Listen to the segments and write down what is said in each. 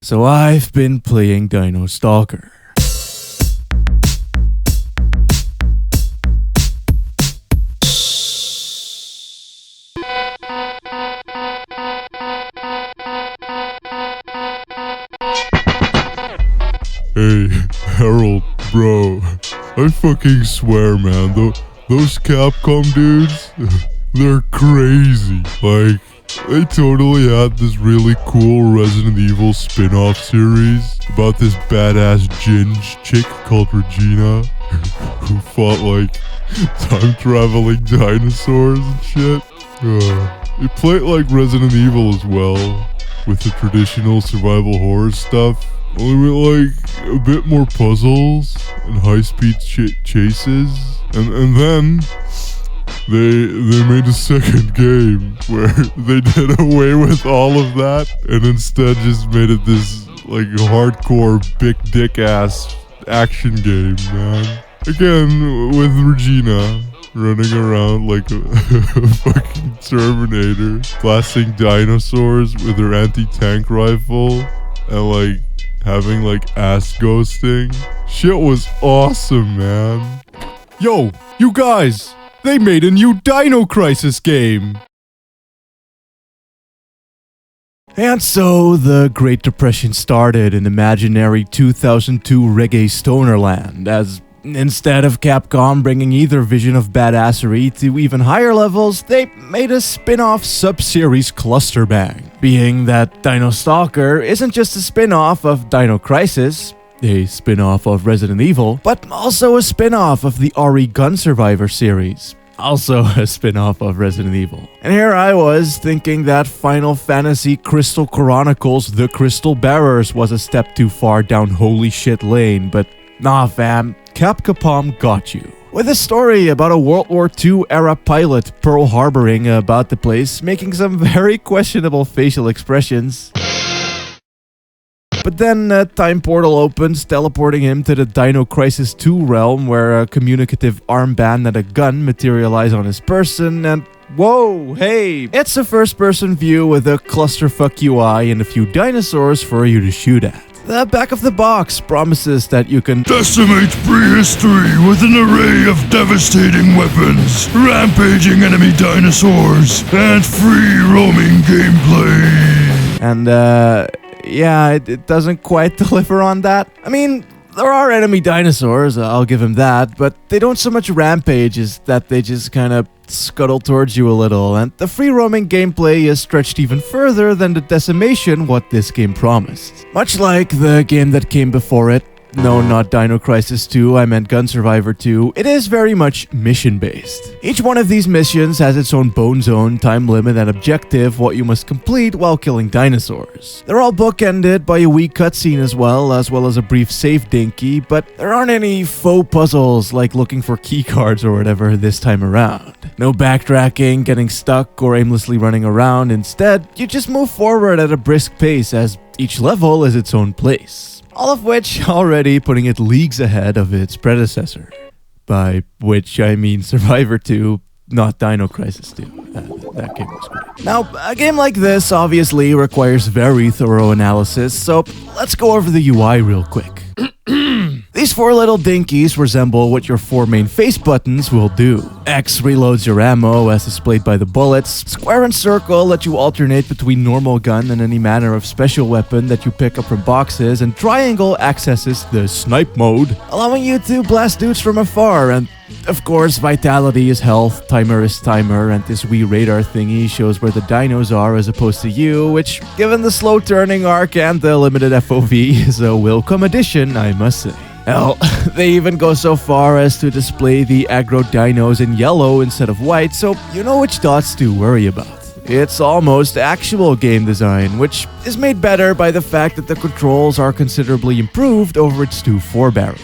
So I've been playing DINO STALKER. Hey, Harold, bro, I fucking swear, man, those Capcom dudes, they're crazy. Like, they totally had this really cool Resident Evil spin-off series about this badass Ginge chick called Regina, who fought, like, time-traveling dinosaurs and shit. They played like Resident Evil as well, with the traditional survival horror stuff. Only with like a bit more puzzles and high-speed chases, and then they made a second game where they did away with all of that and instead just made it this like hardcore big dick ass action game, man. Again with Regina running around like a fucking Terminator, blasting dinosaurs with her anti-tank rifle and like having like ass ghosting. Shit was awesome, man. Yo, you guys! They made a new Dino Crisis game! And so, the Great Depression started in imaginary 2002 reggae stoner land, as instead of Capcom bringing either vision of badassery to even higher levels, they made a spin-off sub-series cluster bang. Being that DINO STALKER isn't just a spin-off of Dino Crisis, a spin-off of Resident Evil, but also a spin-off of the RE Gun Survivor series. Also a spin-off of Resident Evil. And here I was thinking that Final Fantasy Crystal Chronicles The Crystal Bearers was a step too far down holy shit lane, but nah fam, Capcom got you. With a story about a World War II era pilot Pearl Harboring about the place, making some very questionable facial expressions. But then a time portal opens, teleporting him to the Dino Crisis 2 realm, where a communicative armband and a gun materialize on his person, and whoa, hey! It's a first-person view with a clusterfuck UI and a few dinosaurs for you to shoot at. The back of the box promises that you can decimate prehistory with an array of devastating weapons, rampaging enemy dinosaurs, and free roaming gameplay. And yeah, it doesn't quite deliver on that. I mean, there are enemy dinosaurs, I'll give him that, but they don't so much rampage as that they just kind of scuttle towards you a little, and the free roaming gameplay is stretched even further than the decimation what this game promised. Much like the game that came before it, no, not Dino Crisis 2, I meant Gun Survivor 2, it is very much mission-based. Each one of these missions has its own bone zone, time limit, and objective what you must complete while killing dinosaurs. They're all bookended by a wee cutscene as well as a brief save dinky, but there aren't any faux puzzles like looking for keycards or whatever this time around. No backtracking, getting stuck, or aimlessly running around. Instead, you just move forward at a brisk pace as each level is its own place. All of which already putting it leagues ahead of its predecessor. By which I mean Survivor 2, not Dino Crisis 2. That game was great. Now, a game like this obviously requires very thorough analysis, so let's go over the UI real quick. These four little dinkies resemble what your four main face buttons will do. X reloads your ammo as displayed by the bullets, square and circle let you alternate between normal gun and any manner of special weapon that you pick up from boxes, and triangle accesses the snipe mode, allowing you to blast dudes from afar, and of course vitality is health, timer is timer, and this wee radar thingy shows where the dinos are as opposed to you, which given the slow turning arc and the limited FOV is a welcome addition, I must say. Hell, they even go so far as to display the aggro dinos in yellow instead of white, so you know which dots to worry about. It's almost actual game design, which is made better by the fact that the controls are considerably improved over its two forebearers.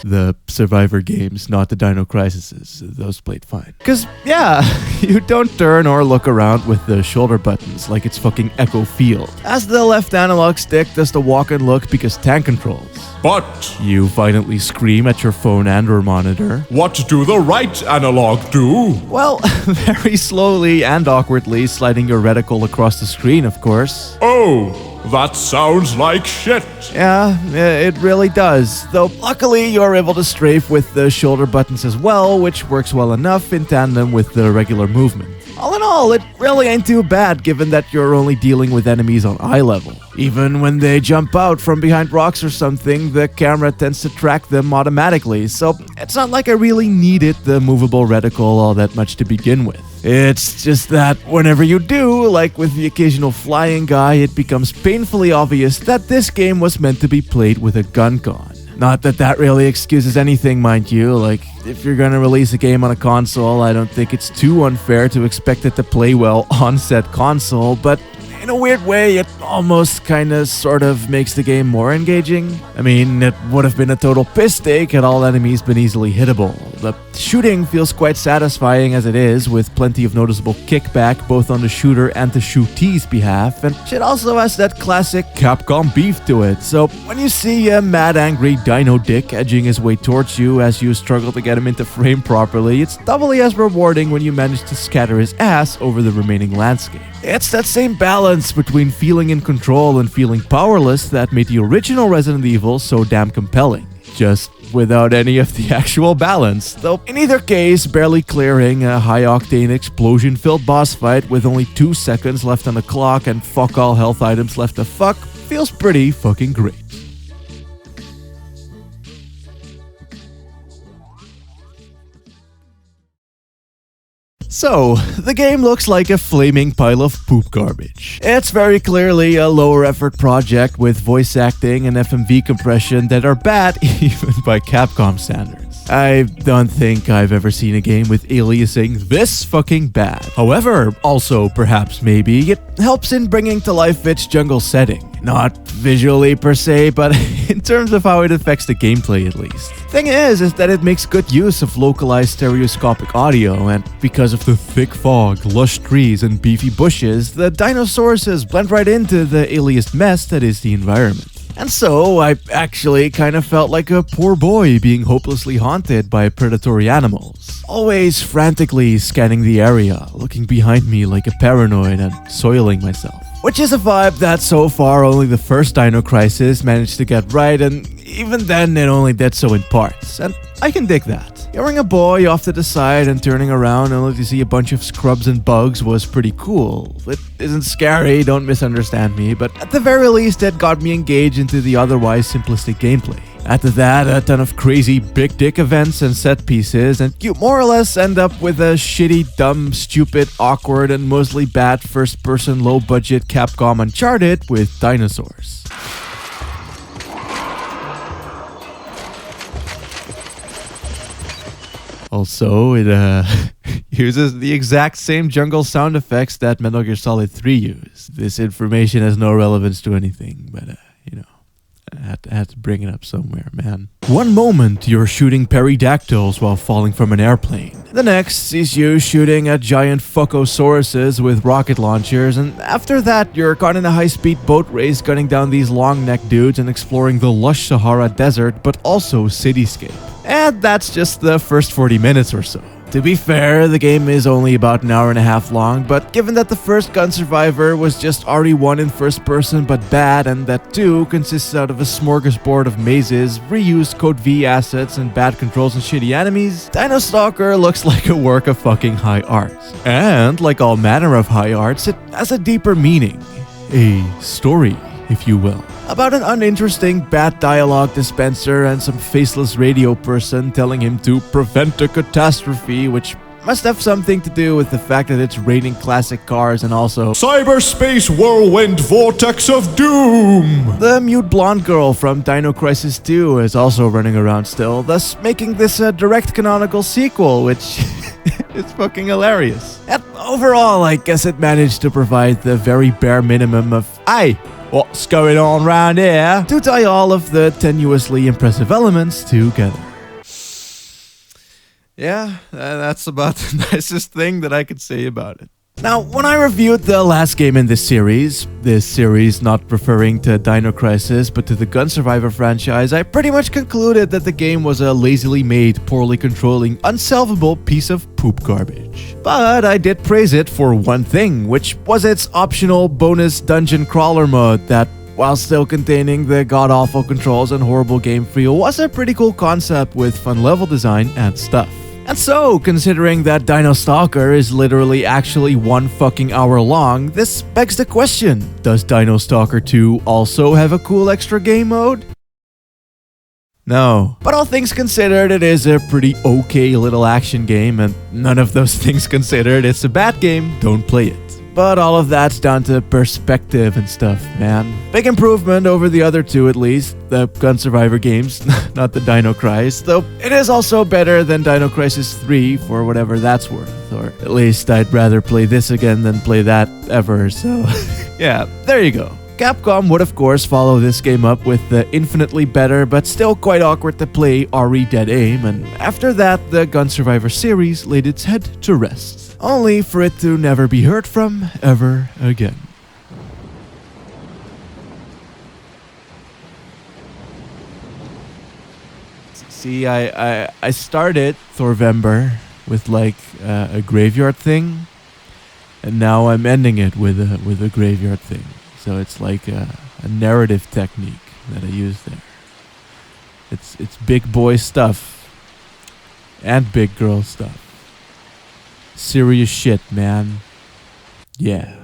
The Survivor games, not the Dino Crises. Those played fine. Cause yeah, you don't turn or look around with the shoulder buttons like it's fucking Echo Field. As the left analog stick does the walk and look because tank controls. But You violently scream at your phone and or monitor. What do the right analog do? Well, very slowly and awkwardly sliding your reticle across the screen, of course. Oh, That sounds like shit. Yeah, it really does. Though luckily you're able to strafe with the shoulder buttons as well, which works well enough in tandem with the regular movement. All in all, it really ain't too bad given that you're only dealing with enemies on eye level. Even when they jump out from behind rocks or something, the camera tends to track them automatically, so it's not like I really needed the movable reticle all that much to begin with. It's just that whenever you do, like with the occasional flying guy, it becomes painfully obvious that this game was meant to be played with a gun con. Not that that really excuses anything, mind you. Like, if you're gonna release a game on a console, I don't think it's too unfair to expect it to play well on said console, but in a weird way, it almost kinda sort of makes the game more engaging. I mean, it would have been a total piss take had all enemies been easily hittable. The shooting feels quite satisfying as it is, with plenty of noticeable kickback both on the shooter and the shootee's behalf, and shit also has that classic Capcom beef to it, so when you see a mad angry dino dick edging his way towards you as you struggle to get him into frame properly, it's doubly as rewarding when you manage to scatter his ass over the remaining landscape. It's that same balance between feeling in control and feeling powerless that made the original Resident Evil so damn compelling, just without any of the actual balance. Though in either case, barely clearing a high-octane explosion-filled boss fight with only 2 seconds left on the clock and fuck all health items left to fuck feels pretty fucking great. So, the game looks like a flaming pile of poop garbage. It's very clearly a lower effort project with voice acting and FMV compression that are bad even by Capcom standards. I don't think I've ever seen a game with aliasing this fucking bad. However, also perhaps maybe, it helps in bringing to life its jungle setting. Not visually per se, but in terms of how it affects the gameplay at least. Thing is that it makes good use of localized stereoscopic audio, and because of the thick fog, lush trees, and beefy bushes, the dinosaurs blend right into the aliased mess that is the environment. And so, I actually kind of felt like a poor boy being hopelessly haunted by predatory animals. Always frantically scanning the area, looking behind me like a paranoid and soiling myself. Which is a vibe that so far only the first Dino Crisis managed to get right, and even then it only did so in parts, and I can dig that. Hearing a boy off to the side and turning around only to see a bunch of scrubs and bugs was pretty cool. It isn't scary, don't misunderstand me, but at the very least it got me engaged into the otherwise simplistic gameplay. After that, a ton of crazy big dick events and set pieces, and you more or less end up with a shitty, dumb, stupid, awkward, and mostly bad first-person low-budget Capcom Uncharted with dinosaurs. Also, it uses the exact same jungle sound effects that Metal Gear Solid 3 used. This information has no relevance to anything, but, I had to bring it up somewhere, man. One moment, you're shooting pterodactyls while falling from an airplane. The next sees you shooting at giant fuckosauruses with rocket launchers, and after that, you're caught in a high-speed boat race gunning down these long-necked dudes and exploring the lush Sahara Desert, but also cityscape. And that's just the first 40 minutes or so. To be fair, the game is only about an hour and a half long, but given that the first Gun Survivor was just RE1 in first person but bad, and that 2 consists out of a smorgasbord of mazes, reused Code V assets, and bad controls and shitty enemies, Dino Stalker looks like a work of fucking high art. And, like all manner of high arts, it has a deeper meaning. A story, if you will. About an uninteresting bad dialogue dispenser and some faceless radio person telling him to prevent a catastrophe, which must have something to do with the fact that it's raining classic cars and also Cyberspace whirlwind vortex of doom! The mute blonde girl from Dino Crisis 2 is also running around still, thus making this a direct canonical sequel, which is fucking hilarious. And overall, I guess it managed to provide the very bare minimum of, "Aye, what's going on round here?" to tie all of the tenuously impressive elements together. Yeah, that's about the nicest thing that I could say about it. Now, when I reviewed the last game in this series not referring to Dino Crisis but to the Gun Survivor franchise, I pretty much concluded that the game was a lazily made, poorly controlling, unsolvable piece of poop garbage. But I did praise it for one thing, which was its optional bonus dungeon crawler mode that, while still containing the god-awful controls and horrible game feel, was a pretty cool concept with fun level design and stuff. And so, considering that Dino Stalker is literally actually 1 fucking hour long, this begs the question, does Dino Stalker 2 also have a cool extra game mode? No. But all things considered, it is a pretty okay little action game, and none of those things considered, it's a bad game, don't play it. But all of that's down to perspective and stuff, man. Big improvement over the other two, at least, the Gun Survivor games, not the Dino Crisis, though it is also better than Dino Crisis 3 for whatever that's worth, or at least I'd rather play this again than play that ever, so yeah, there you go. Capcom would of course follow this game up with the infinitely better but still quite awkward to play RE Dead Aim, and after that the Gun Survivor series laid its head to rest. Only for it to never be heard from ever again. See, I started Thor with like a graveyard thing, and now I'm ending it with a graveyard thing. So it's like a narrative technique that I use there. It's big boy stuff and big girl stuff. Serious shit, man. Yeah.